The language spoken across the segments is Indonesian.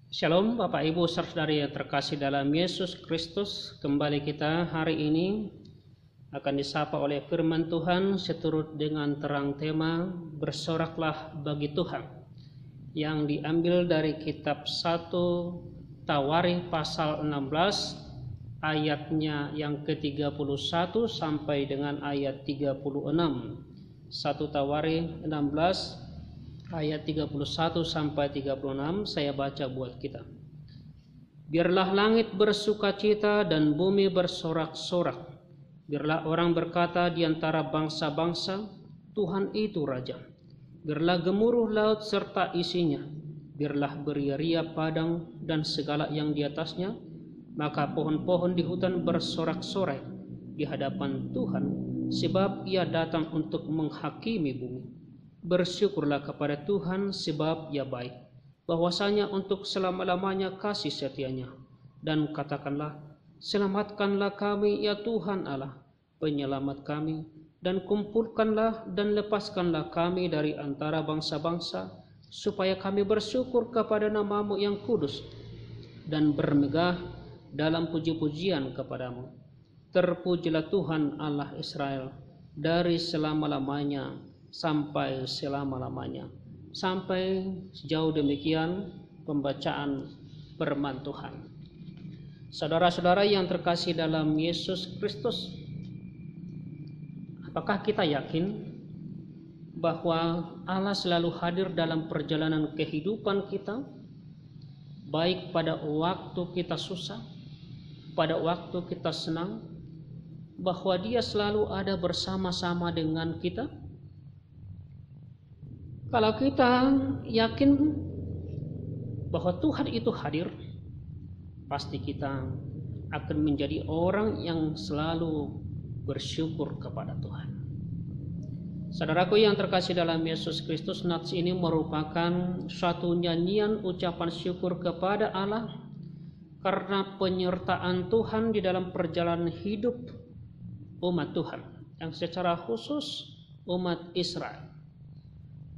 Shalom Bapak Ibu saudari yang terkasih dalam Yesus Kristus. Kembali kita hari ini akan disapa oleh firman Tuhan seturut dengan terang tema bersoraklah bagi Tuhan, yang diambil dari kitab 1 Tawarikh pasal 16 ayatnya yang ke-31 sampai dengan ayat 36. 1 Tawarikh 16 ayat 31 sampai 36 saya baca buat kita. Biarlah langit bersukacita dan bumi bersorak-sorak. Biarlah orang berkata di antara bangsa-bangsa, Tuhan itu Raja. Biarlah gemuruh laut serta isinya. Biarlah beria-ria padang dan segala yang di atasnya. Maka pohon-pohon di hutan bersorak-sorai di hadapan Tuhan, sebab Ia datang untuk menghakimi bumi. Bersyukurlah kepada Tuhan sebab Ia baik, bahwasanya untuk selama-lamanya kasih setianya. Dan katakanlah, selamatkanlah kami ya Tuhan Allah, penyelamat kami, dan kumpulkanlah dan lepaskanlah kami dari antara bangsa-bangsa, supaya kami bersyukur kepada nama-Mu yang kudus, dan bermegah dalam puji-pujian kepadamu. Terpujilah Tuhan Allah Israel dari selama-lamanya sampai selama-lamanya. Sampai sejauh demikian pembacaan firman Tuhan. Saudara-saudara yang terkasih dalam Yesus Kristus, apakah kita yakin bahwa Allah selalu hadir dalam perjalanan kehidupan kita, baik pada waktu kita susah, pada waktu kita senang, bahwa Dia selalu ada bersama-sama dengan kita? Kalau kita yakin bahwa Tuhan itu hadir, pasti kita akan menjadi orang yang selalu bersyukur kepada Tuhan. Saudaraku yang terkasih dalam Yesus Kristus, nats ini merupakan suatu nyanyian ucapan syukur kepada Allah karena penyertaan Tuhan di dalam perjalanan hidup umat Tuhan, yang secara khusus umat Israel.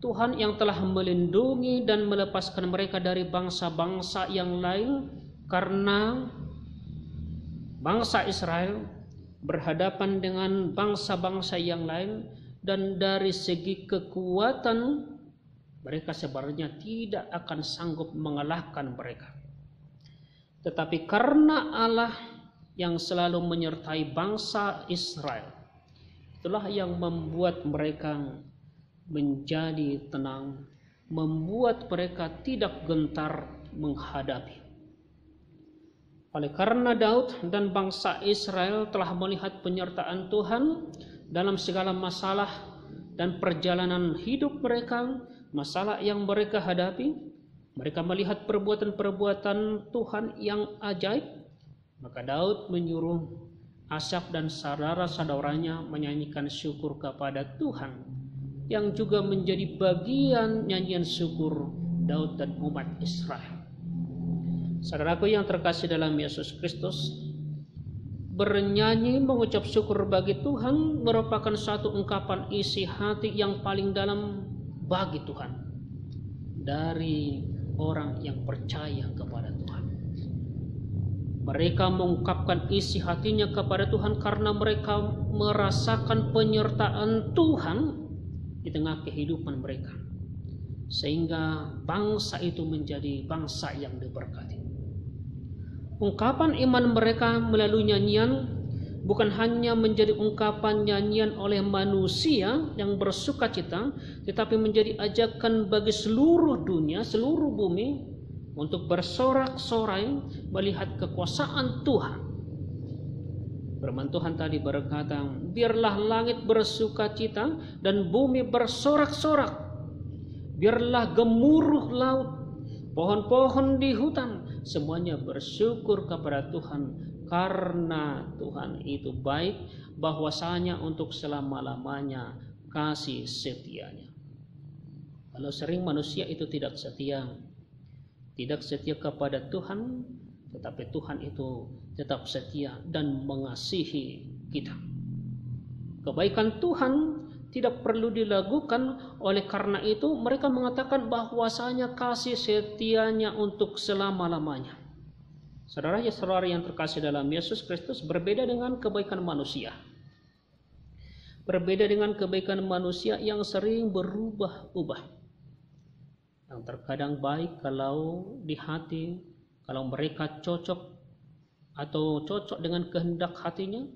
Tuhan yang telah melindungi dan melepaskan mereka dari bangsa-bangsa yang lain, karena bangsa Israel berhadapan dengan bangsa-bangsa yang lain, dan dari segi kekuatan mereka sebenarnya tidak akan sanggup mengalahkan mereka. Tetapi karena Allah yang selalu menyertai bangsa Israel, itulah yang membuat mereka menjadi tenang, membuat mereka tidak gentar menghadapi. Oleh karena Daud dan bangsa Israel telah melihat penyertaan Tuhan dalam segala masalah dan perjalanan hidup mereka, masalah yang mereka hadapi, mereka melihat perbuatan-perbuatan Tuhan yang ajaib, maka Daud menyuruh Asaf dan saudara-saudaranya menyanyikan syukur kepada Tuhan, yang juga menjadi bagian nyanyian syukur Daud dan umat Israel. Saudaraku yang terkasih dalam Yesus Kristus, bernyanyi mengucap syukur bagi Tuhan merupakan suatu ungkapan isi hati yang paling dalam bagi Tuhan dari orang yang percaya kepada Tuhan. Mereka mengungkapkan isi hatinya kepada Tuhan karena mereka merasakan penyertaan Tuhan di tengah kehidupan mereka, sehingga bangsa itu menjadi bangsa yang diberkati. Ungkapan iman mereka melalui nyanyian bukan hanya menjadi ungkapan nyanyian oleh manusia yang bersukacita, tetapi menjadi ajakan bagi seluruh dunia, seluruh bumi untuk bersorak-sorai melihat kekuasaan Tuhan. Firman Tuhan tadi berkata, biarlah langit bersukacita dan bumi bersorak-sorak. Biarlah gemuruh laut, pohon-pohon di hutan, semuanya bersyukur kepada Tuhan, karena Tuhan itu baik, bahwasanya untuk selama-lamanya kasih setianya. Kalau sering manusia itu tidak setia kepada Tuhan, tetapi Tuhan itu tetap setia dan mengasihi kita. Kebaikan Tuhan tidak perlu dilakukan. Oleh karena itu mereka mengatakan bahwasanya kasih setianya untuk selama-lamanya. Saudara yang terkasih dalam Yesus Kristus, berbeda dengan kebaikan manusia. Berbeda dengan kebaikan manusia yang sering berubah-ubah. Yang terkadang baik kalau di hati, kalau mereka cocok atau cocok dengan kehendak hatinya,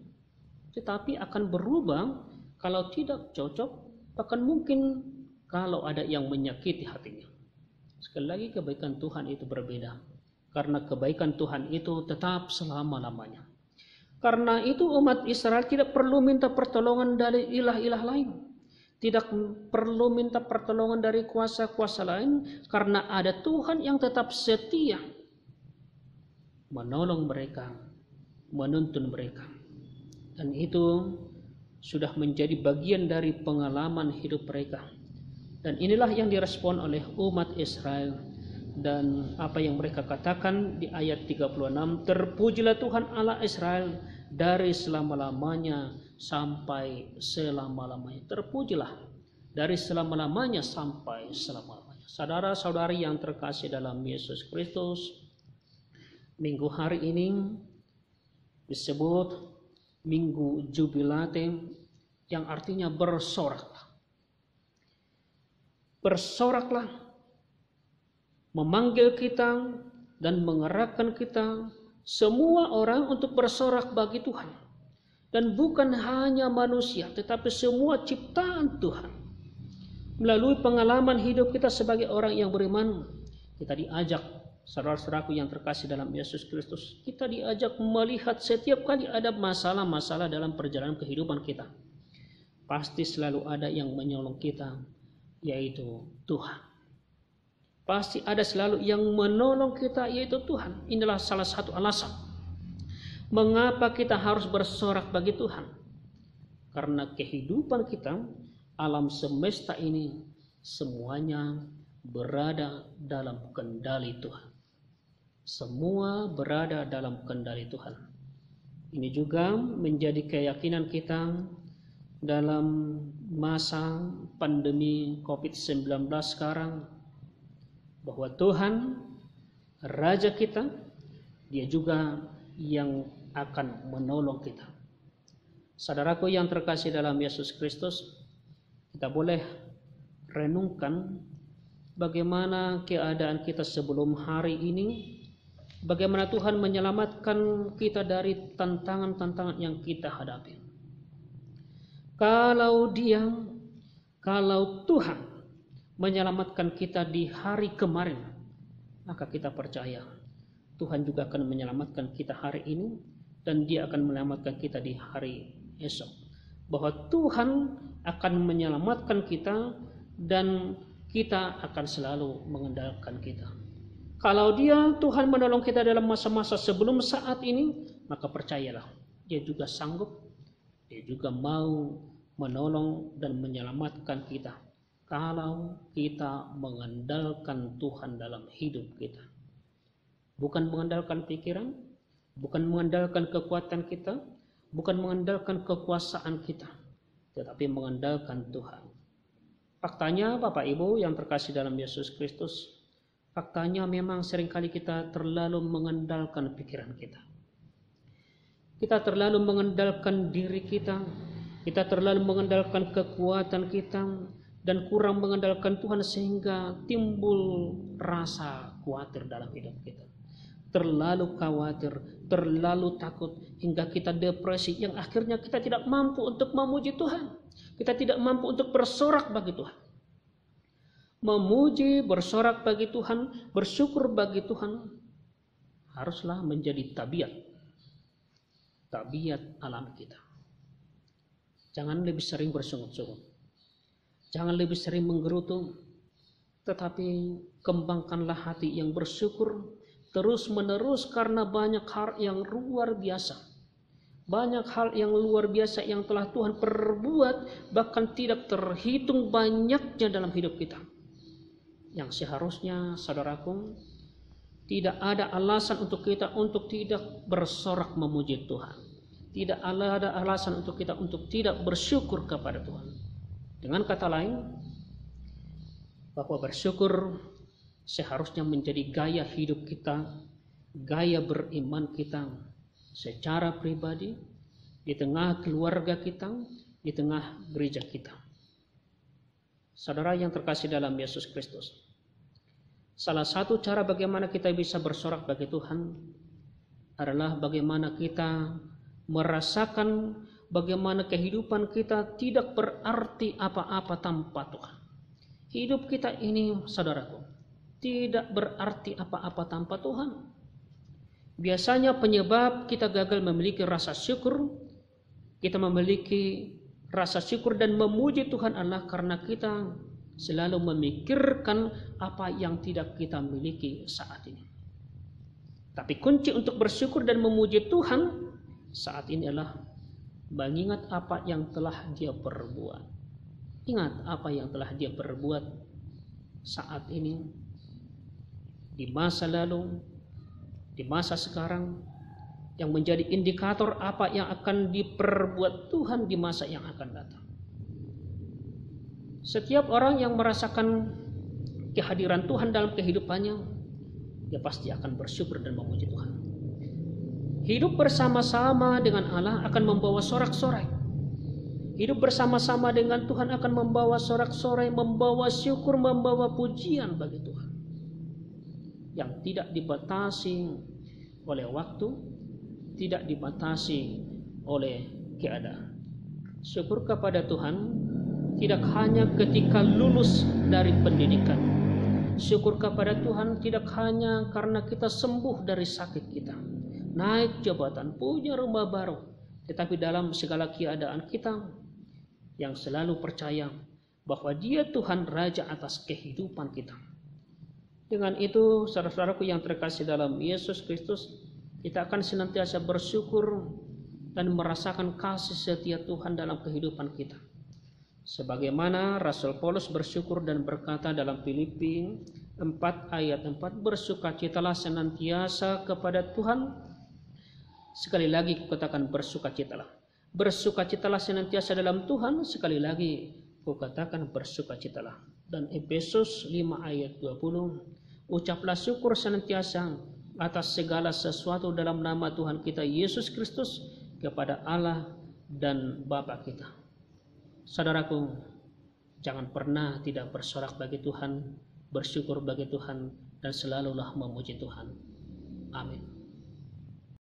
tetapi akan berubah kalau tidak cocok, bahkan mungkin kalau ada yang menyakiti hatinya. Sekali lagi, kebaikan Tuhan itu berbeda, karena kebaikan Tuhan itu tetap selama-lamanya. Karena itu umat Israel tidak perlu minta pertolongan dari ilah-ilah lain, tidak perlu minta pertolongan dari kuasa-kuasa lain, karena ada Tuhan yang tetap setia menolong mereka, menuntun mereka. Dan itu sudah menjadi bagian dari pengalaman hidup mereka. Dan inilah yang direspon oleh umat Israel. Dan apa yang mereka katakan di ayat 36, terpujilah Tuhan Allah Israel dari selama-lamanya sampai selama-lamanya. Terpujilah dari selama-lamanya sampai selama-lamanya. Saudara-saudari yang terkasih dalam Yesus Kristus, minggu hari ini disebut Minggu Jubilate, yang artinya bersoraklah. Bersoraklah, memanggil kita dan mengerahkan kita semua orang untuk bersorak bagi Tuhan. Dan bukan hanya manusia, tetapi semua ciptaan Tuhan. Melalui pengalaman hidup kita sebagai orang yang beriman, kita diajak, saudara-saudaraku yang terkasih dalam Yesus Kristus, kita diajak melihat setiap kali ada masalah-masalah dalam perjalanan kehidupan kita, pasti selalu ada yang menolong kita, yaitu Tuhan. Pasti ada selalu yang menolong kita, yaitu Tuhan. Inilah salah satu alasan mengapa kita harus bersorak bagi Tuhan. Karena kehidupan kita, alam semesta ini, semuanya berada dalam kendali Tuhan. Semua berada dalam kendali Tuhan. Ini juga menjadi keyakinan kita dalam masa pandemi COVID-19 sekarang, bahwa Tuhan, Raja kita, Dia juga yang akan menolong kita. Saudaraku yang terkasih dalam Yesus Kristus, kita boleh renungkan bagaimana keadaan kita sebelum hari ini, bagaimana Tuhan menyelamatkan kita dari tantangan-tantangan yang kita hadapi. Kalau Tuhan menyelamatkan kita di hari kemarin, maka kita percaya Tuhan juga akan menyelamatkan kita hari ini, dan Dia akan menyelamatkan kita di hari esok. Bahwa Tuhan akan menyelamatkan kita dan kita akan selalu mengandalkan kita. Kalau Tuhan menolong kita dalam masa-masa sebelum saat ini, maka percayalah, Dia juga sanggup, Dia juga mau menolong dan menyelamatkan kita kalau kita mengandalkan Tuhan dalam hidup kita. Bukan mengandalkan pikiran, bukan mengandalkan kekuatan kita, bukan mengandalkan kekuasaan kita, tetapi mengandalkan Tuhan. Faktanya Bapak Ibu yang terkasih dalam Yesus Kristus, faktanya memang seringkali kita terlalu mengandalkan pikiran kita. Kita terlalu mengandalkan diri kita, kita terlalu mengandalkan kekuatan kita, dan kurang mengandalkan Tuhan sehingga timbul rasa khawatir dalam hidup kita. Terlalu khawatir, terlalu takut, hingga kita depresi yang akhirnya kita tidak mampu untuk memuji Tuhan. Kita tidak mampu untuk bersorak bagi Tuhan. Memuji, bersorak bagi Tuhan, bersyukur bagi Tuhan haruslah menjadi tabiat alam kita. Jangan lebih sering bersungut-sungut, jangan lebih sering menggerutu, tetapi kembangkanlah hati yang bersyukur terus menerus, karena banyak hal yang luar biasa. Banyak hal yang luar biasa yang telah Tuhan perbuat, bahkan tidak terhitung banyaknya dalam hidup kita. Yang seharusnya, saudaraku, tidak ada alasan untuk kita untuk tidak bersorak memuji Tuhan. Tidak ada alasan untuk kita untuk tidak bersyukur kepada Tuhan. Dengan kata lain, bahwa bersyukur seharusnya menjadi gaya hidup kita, gaya beriman kita secara pribadi, di tengah keluarga kita, di tengah gereja kita. Saudara yang terkasih dalam Yesus Kristus, salah satu cara bagaimana kita bisa bersorak bagi Tuhan adalah bagaimana kita merasakan bagaimana kehidupan kita tidak berarti apa-apa tanpa Tuhan. Hidup kita ini, saudaraku, tidak berarti apa-apa tanpa Tuhan. Biasanya penyebab kita gagal memiliki rasa syukur, kita memiliki rasa syukur dan memuji Tuhan adalah karena kita selalu memikirkan apa yang tidak kita miliki saat ini. Tapi kunci untuk bersyukur dan memuji Tuhan saat ini adalah mengingat apa yang telah Dia perbuat. Ingat apa yang telah Dia perbuat saat ini, di masa lalu, di masa sekarang, yang menjadi indikator apa yang akan diperbuat Tuhan di masa yang akan datang. Setiap orang yang merasakan kehadiran Tuhan dalam kehidupannya, dia pasti akan bersyukur dan memuji Tuhan. Hidup bersama-sama dengan Allah akan membawa sorak-sorai. Hidup bersama-sama dengan Tuhan akan membawa sorak-sorai, membawa syukur, membawa pujian bagi Tuhan, yang tidak dibatasi oleh waktu, tidak dibatasi oleh keadaan. Syukur kepada Tuhan tidak hanya ketika lulus dari pendidikan. Syukur kepada Tuhan tidak hanya karena kita sembuh dari sakit kita, naik jabatan, punya rumah baru, tetapi dalam segala keadaan kita yang selalu percaya bahwa Dia Tuhan Raja atas kehidupan kita. Dengan itu, saudara-saudaraku yang terkasih dalam Yesus Kristus, kita akan senantiasa bersyukur dan merasakan kasih setia Tuhan dalam kehidupan kita. Sebagaimana Rasul Paulus bersyukur dan berkata dalam Filipi 4 ayat 4, bersukacitalah senantiasa kepada Tuhan. Sekali lagi kukatakan bersukacitalah. Bersukacitalah senantiasa dalam Tuhan. Sekali lagi kukatakan bersukacitalah. Dan Efesus 5 ayat 20, ucaplah syukur senantiasa atas segala sesuatu dalam nama Tuhan kita Yesus Kristus kepada Allah dan Bapa kita. Saudaraku, jangan pernah tidak bersorak bagi Tuhan, bersyukur bagi Tuhan, dan selalulah memuji Tuhan. Amin.